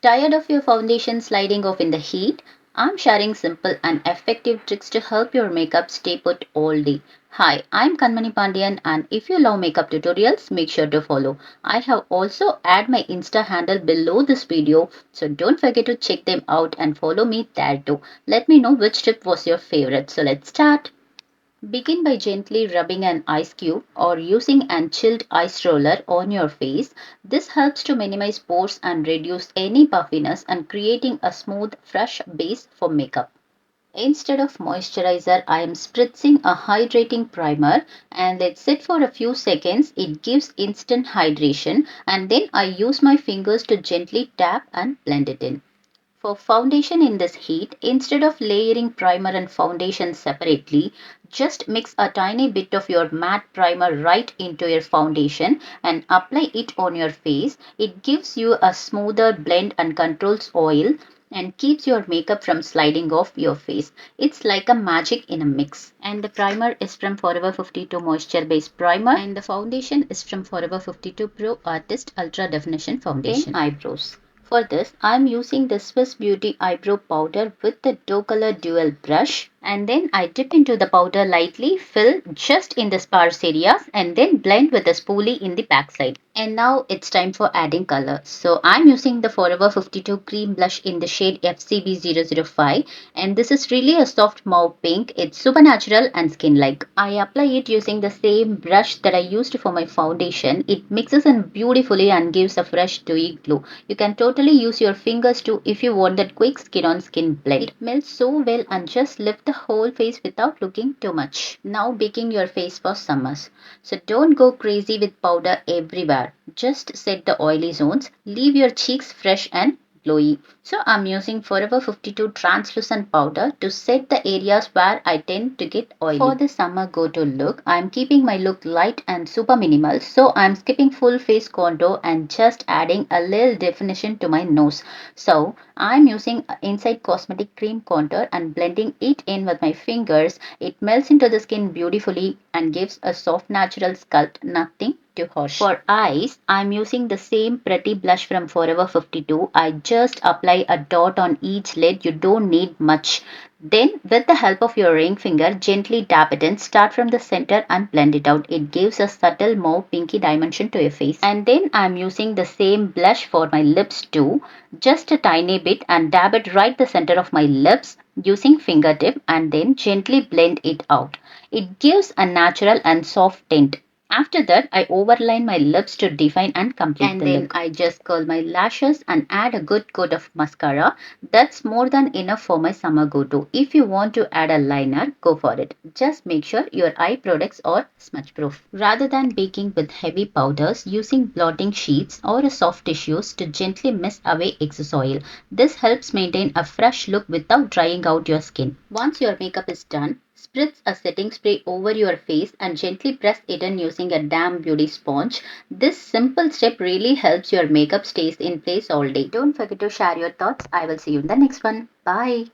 Tired of your foundation sliding off in the heat? I'm sharing simple and effective tricks to help your makeup stay put all day. Hi, I'm Kanmani Pandian, and if you love makeup tutorials, make sure to follow. I have also add my Insta handle below this video, so don't forget to check them out and follow me there too. Let me know which tip was your favorite. So let's start. Begin by gently rubbing an ice cube or using an chilled ice roller on your face. This helps to minimize pores and reduce any puffiness and creating a smooth, fresh base for makeup. Instead of moisturizer, I am spritzing a hydrating primer and let sit for a few seconds. It gives instant hydration and then I use my fingers to gently tap and blend it in. For foundation in this heat, instead of layering primer and foundation separately, just mix a tiny bit of your matte primer right into your foundation and apply it on your face. It gives you a smoother blend and controls oil and keeps your makeup from sliding off your face. It's like a magic in a mix. And the primer is from Forever 52 Moisture Based Primer and the foundation is from Forever 52 Pro Artist Ultra Definition Foundation. Then eyebrows. For this, I am using the Swiss Beauty Eyebrow Powder with the Doe Color Dual Brush. And then I dip into the powder lightly, fill just in the sparse areas and then blend with a spoolie in the backside. And now it's time for adding color. So I'm using the Forever 52 Cream Blush in the shade FCB005. And this is really a soft mauve pink. It's super natural and skin-like. I apply it using the same brush that I used for my foundation. It mixes in beautifully and gives a fresh dewy glow. You can totally use your fingers too if you want that quick skin-on-skin blend. It melts so well and just lift the whole face without looking too much. Now baking your face for summers. So don't go crazy with powder everywhere. Just set the oily zones. Leave your cheeks fresh and glowy. So I'm using Forever 52 translucent powder to set the areas where I tend to get oily. For the summer go-to look, I'm keeping my look light and super minimal. So I'm skipping full face contour and just adding a little definition to my nose. So I'm using Inside Cosmetic Cream Contour and blending it in with my fingers. It melts into the skin beautifully and gives a soft natural sculpt, nothing too harsh. For eyes, I'm using the same pretty blush from Forever 52. I just apply a dot on each lid. You don't need much. Then, with the help of your ring finger, gently tap it in. Start from the center and blend it out. It gives a subtle mauve pinky dimension to your face. And then I'm using the same blush for my lips too. Just a tiny bit and dab it right the center of my lips using fingertip and then gently blend it out. It gives a natural and soft tint. After that, I overline my lips to define and complete the look. And then I just curl my lashes and add a good coat of mascara. That's more than enough for my summer go-to. If you want to add a liner, go for it. Just make sure your eye products are smudge-proof. Rather than baking with heavy powders, using blotting sheets or soft tissues to gently mist away excess oil. This helps maintain a fresh look without drying out your skin. Once your makeup is done, spritz a setting spray over your face and gently press it in using a damp beauty sponge. This simple step really helps your makeup stays in place all day. Don't forget to share your thoughts. I will see you in the next one. Bye.